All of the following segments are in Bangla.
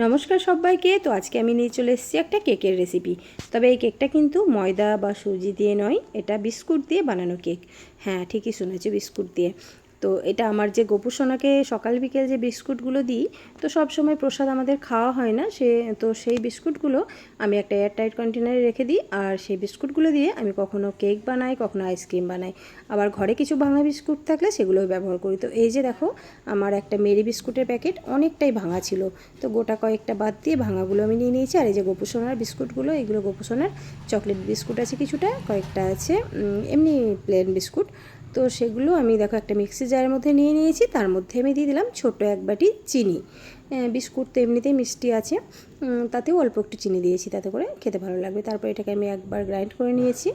নমস্কার সবাইকে। তো আজকে আমি নিয়ে চলে এসেছি একটা কেকের রেসিপি। তবে এই কেকটা কিন্তু ময়দা বা সুজি দিয়ে নয়, এটা বিস্কুট দিয়ে বানানো কেক। হ্যাঁ, ঠিকই শুনেছি, বিস্কুট দিয়ে। তো এটা আমার যে গোপু সোনাকে সকাল বিকেল যে বিস্কুটগুলো দিই, তো সব সময় প্রসাদ আমাদের খাওয়া হয় না, সেই বিস্কুটগুলো আমি একটা এয়ারটাইট কন্টেনারে রেখে দিই। আর সেই বিস্কুটগুলো দিয়ে আমি কখনো কেক বানাই, কখনো আইসক্রিম বানাই। আবার ঘরে কিছু ভাঙা বিস্কুট থাকলে সেগুলোই ব্যবহার করি। তো এই যে দেখো, আমার একটা মেরি বিস্কুটের প্যাকেট অনেকটাই ভাঙা ছিল, তো গোটা কয়েকটা বাদ দিয়ে ভাঙাগুলো আমি নিয়ে নিয়েছি। আর এই যে গোপু সোনার বিস্কুটগুলো, এগুলো গোপু সোনার চকলেট বিস্কুট আছে কিছুটা, কয়েকটা আছে এমনি প্লেন বিস্কুট। তো সেগুলো আমি দেখো একটা মিক্সি জারের মধ্যে নিয়ে নিয়েছি। তার মধ্যে আমি দিয়ে দিলাম ছোটো এক বাটি চিনি। বিস্কুট তো এমনিতেই মিষ্টি আছে, তাতেও অল্প একটু চিনি দিয়েছি, তাতে করে খেতে ভালো লাগবে। তারপর এটাকে আমি একবার গ্রাইন্ড করে নিয়েছি।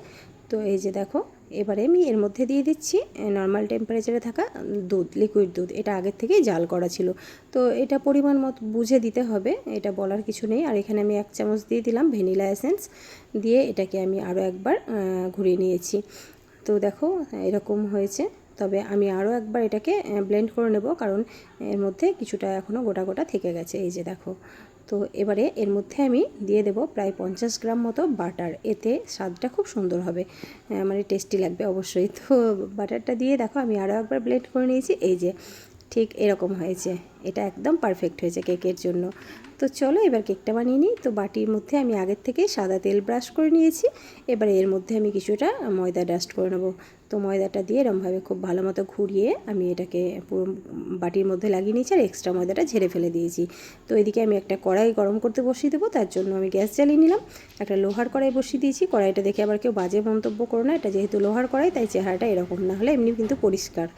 তো এই যে দেখো, এবারে আমি এর মধ্যে দিয়ে দিচ্ছি নর্মাল টেম্পারেচারে থাকা দুধ, লিকুইড দুধ। এটা আগের থেকেই জাল করা ছিল, তো এটা পরিমাণ মতো বুঝে দিতে হবে, এটা বলার কিছু নেই। আর এখানে আমি 1 চামচ দিয়ে দিলাম ভ্যানিলা এসেন্স, দিয়ে এটাকে আমি আরও একবার ঘুরিয়ে নিয়েছি। তো দেখো এরকম হয়েছে। তবে আমি আরও একবার এটাকে ব্লেন্ড করে নেব, কারণ এর মধ্যে কিছুটা এখনও গোটা গোটা থেকে গেছে। এই যে দেখো, তো এবারে এর মধ্যে আমি দিয়ে দেব প্রায় 50 গ্রাম মতো বাটার। এতে স্বাদটা খুব সুন্দর হবে, মানে টেস্টি লাগবে অবশ্যই। তো বাটারটা দিয়ে দেখো আমি আরও একবার ব্লেন্ড করে নিয়েছি। এই যে ঠিক এরকম হয়েছে, এটা একদম পারফেক্ট হয়েছে কেকের জন্য। তো চলো এবার কেকটা বানিয়ে নিই। তো বাটির মধ্যে আমি আগের থেকে সাদা তেল ব্রাশ করে নিয়েছি। এবারে এর মধ্যে আমি কিছুটা ময়দা ডাস্ট করে নেবো। তো ময়দাটা দিয়ে এরমভাবে খুব ভালো মতো ঘুরিয়ে আমি এটাকে পুরো বাটির মধ্যে লাগিয়ে নিয়েছি, আর এক্সট্রা ময়দাটা ঝেড়ে ফেলে দিয়েছি। তো এদিকে আমি একটা কড়াই গরম করতে বসিয়ে দেবো, তার জন্য আমি গ্যাস জ্বালিয়ে নিলাম। একটা লোহার কড়াই বসিয়ে দিয়েছি। কড়াইটা দেখে আবার কেউ বাজে মন্তব্য করো না, এটা যেহেতু লোহার কড়াই তাই চেহারাটা এরকম, না হলে এমনি কিন্তু পরিষ্কার।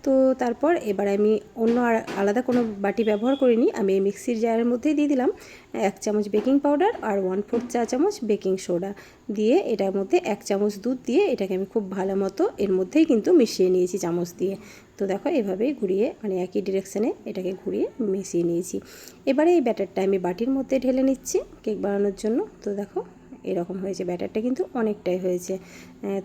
তো তারপর এবার আমি অন্য আলাদা কোনো বাটি ব্যবহার করিনি। আমি এই মিক্সির জারের মধ্যেই দিয়ে দিলাম 1 চামচ বেকিং পাউডার আর 1/4 চা চামচ বেকিং সোডা, দিয়ে এটার মধ্যে 1 চামচ দুধ দিয়ে এটাকে আমি খুব ভালো মতো এর মধ্যেই কিন্তু মিশিয়ে নিয়েছি চামচ দিয়ে। তো দেখো এভাবেই ঘুরিয়ে, মানে একই ডিরেকশানে এটাকে ঘুরিয়ে মিশিয়ে নিয়েছি। এবারে এই ব্যাটারটা আমি বাটির মধ্যে ঢেলে নিচ্ছি কেক বানানোর জন্য। তো দেখো এরকম হয়েছে, ব্যাটারটা কিন্তু অনেকটাই হয়েছে।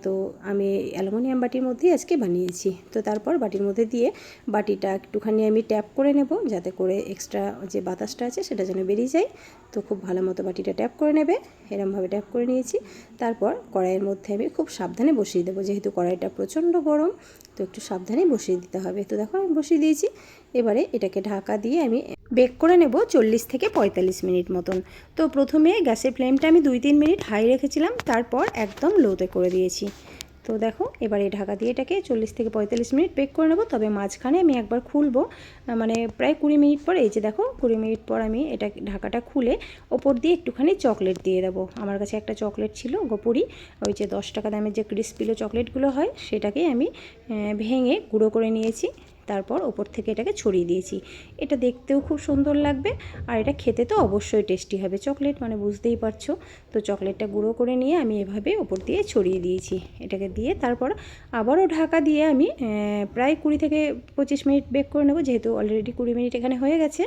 তো আমি অ্যালুমিনিয়াম বাটির মধ্যেই আজকে বানিয়েছি। তো তারপর বাটির মধ্যে দিয়ে বাটিটা একটুখানি আমি ট্যাপ করে নেব, যাতে করে এক্সট্রা যে বাতাসটা আছে সেটা যেন বেরিয়ে যায়। তো খুব ভালো মতো বাটিটা ট্যাপ করে নেবে, এরমভাবে ট্যাপ করে নিয়েছি। তারপর কড়াইয়ের মধ্যে আমি খুব সাবধানে বসিয়ে দেবো, যেহেতু কড়াইটা প্রচণ্ড গরম, তো একটু সাবধানে বসিয়ে দিতে হবে। তো দেখো আমি বসিয়ে দিয়েছি। এবারে এটাকে ঢাকা দিয়ে আমি বেক করে নেব 40 থেকে 45 মিনিট মতন। তো প্রথমে গ্যাসের ফ্লেমটা আমি 2-3 মিনিট হাই রেখেছিলাম, তারপর একদম লোতে করে দিয়েছি। তো দেখো এবার এই ঢাকা দিয়ে এটাকে 40 থেকে 45 মিনিট বেক করে নেব। তবে মাঝখানে আমি একবার খুলবো, মানে প্রায় 20 মিনিট পর। এই যে দেখো 20 মিনিট পর আমি এটা ঢাকাটা খুলে ওপর দিয়ে একটুখানি চকলেট দিয়ে দেবো। আমার কাছে একটা চকলেট ছিল গোপুরি, ওই যে 10 টাকা দামের যে ক্রিসপিলো চকলেটগুলো হয়, সেটাকেই আমি ভেঙে গুঁড়ো করে নিয়েছি। তারপর ওপর থেকে এটাকে ছড়িয়ে দিয়েছি। এটা দেখতেও খুব সুন্দর লাগবে, আর এটা খেতে তো অবশ্যই টেস্টি হবে, চকলেট মানে বুঝতেই পারছো। তো চকলেটটা গুঁড়ো করে নিয়ে আমি এভাবে ওপর দিয়ে ছড়িয়ে দিয়েছি। এটাকে দিয়ে তারপর আবারও ঢাকা দিয়ে আমি প্রায় 20 থেকে 25 মিনিট বেক করে নেব। যেহেতু অলরেডি 20 মিনিট এখানে হয়ে গেছে,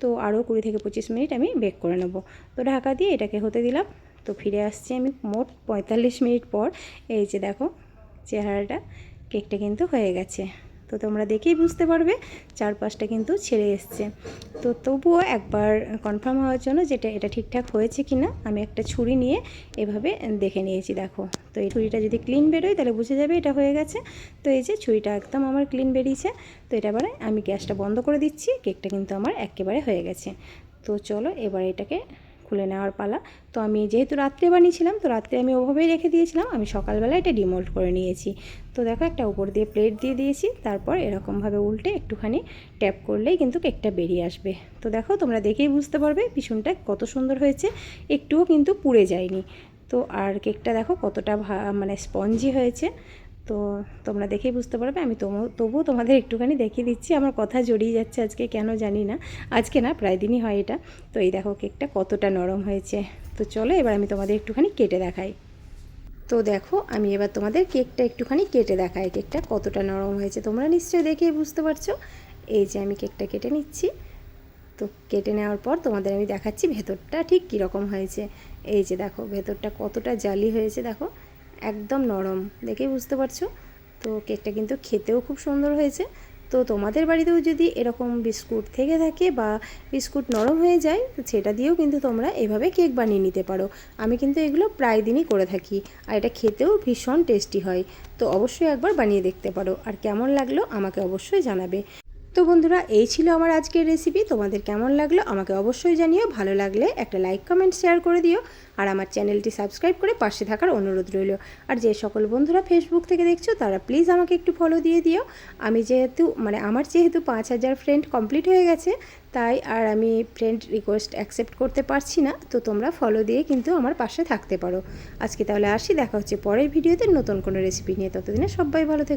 তো আরও 20 থেকে 25 মিনিট আমি বেক করে নেব। তো ঢাকা দিয়ে এটাকে হতে দিলাম। তো ফিরে আসছি আমি মোট 45 মিনিট পর। এই যে দেখো চেহারাটা, কেকটা কিন্তু হয়ে গেছে। তো তোমরা দেখেই বুঝতে পারবে চারপাশটা কিন্তু ছেড়ে এসছে। তো তবুও একবার কনফার্ম হওয়ার জন্য যেটা এটা ঠিকঠাক হয়েছে কি না, আমি একটা ছুরি নিয়ে এভাবে দেখে নিয়েছি। দেখো, তো এই ছুরিটা যদি ক্লিন বেরোয় তাহলে বুঝে যাবে এটা হয়ে গেছে। তো এই যে ছুরিটা একদম আমার ক্লিন বেরিয়েছে। তো এটা এবারে আমি গ্যাসটা বন্ধ করে দিচ্ছি। কেকটা কিন্তু আমার একেবারে হয়ে গেছে। তো চলো এবার এটাকে খুলে নেওয়ার পালা। তো আমি যেহেতু রাত্রে বানিয়েছিলাম, তো রাত্রে আমি ওভাবেই রেখে দিয়েছিলাম, আমি সকালবেলা এটা ডিমোল্ড করে নিয়েছি। তো দেখো একটা উপর দিয়ে প্লেট দিয়ে দিয়েছি, তারপর এরকমভাবে উল্টে একটুখানি ট্যাপ করলেই কিন্তু কেকটা বেরিয়ে আসবে। তো দেখো তোমরা দেখেই বুঝতে পারবে পিছনটা কত সুন্দর হয়েছে, একটুও কিন্তু পুড়ে যায়নি। তো আর কেকটা দেখো কতটা মানে স্পঞ্জি হয়েছে। তো তোমরা দেখেই বুঝতে পারবে। আমি তবুও তোমাদের একটুখানি দেখিয়ে দিচ্ছি, আমার কথা জড়িয়ে যাচ্ছে আজকে কেন জানি না, আজকে না প্রায় দিনই হয় এটা। তো এই দেখো কেকটা কতটা নরম হয়েছে। তো চলো এবার আমি তোমাদের একটুখানি কেটে দেখাই। তো দেখো আমি এবার তোমাদের কেকটা একটুখানি কেটে দেখাই, কেকটা কতটা নরম হয়েছে তোমরা নিশ্চয়ই দেখেই বুঝতে পারছো। এই যে আমি কেকটা কেটে নিচ্ছি। তো কেটে নেওয়ার পর তোমাদের আমি দেখাচ্ছি ভেতরটা ঠিক কীরকম হয়েছে। এই যে দেখো ভেতরটা কতটা জালি হয়েছে, দেখো একদম নরম, দেখেই বুঝতে পারছো। তো কেকটা কিন্তু খেতেও খুব সুন্দর হয়েছে। তো তোমাদের বাড়িতেও যদি এরকম বিস্কুট থেকে থাকে বা বিস্কুট নরম হয়ে যায়, তো সেটা দিয়েও কিন্তু তোমরা এভাবে কেক বানিয়ে নিতে পারো। আমি কিন্তু এগুলো প্রায় দিনই করে থাকি, আর এটা খেতেও ভীষণ টেস্টি হয়। তো অবশ্যই একবার বানিয়ে দেখতে পারো, আর কেমন লাগলো আমাকে অবশ্যই জানাবে। তো বন্ধুরা, এই ছিল আমার আজকের রেসিপি। তোমাদের কেমন লাগলো আমাকে অবশ্যই জানিও। ভালো লাগলে একটা লাইক কমেন্ট শেয়ার করে দিও, আর আমার চ্যানেলটি সাবস্ক্রাইব করে পাশে থাকার অনুরোধ রইল। আর যে সকল বন্ধুরা ফেসবুক থেকে দেখছো তারা প্লিজ আমাকে একটু ফলো দিয়ে দিও। আমার যেহেতু 5000 ফ্রেন্ড কমপ্লিট হয়ে গেছে, তাই আর আমি ফ্রেন্ড রিকোয়েস্ট অ্যাকসেপ্ট করতে পারছি না। তো তোমরা ফলো দিয়ে কিন্তু আমার পাশে থাকতে পারো। আজকে তাহলে আসি, দেখা হচ্ছে পরের ভিডিওতে নতুন কোনো রেসিপি নিয়ে। ততদিনে সবাই ভালো থেকো।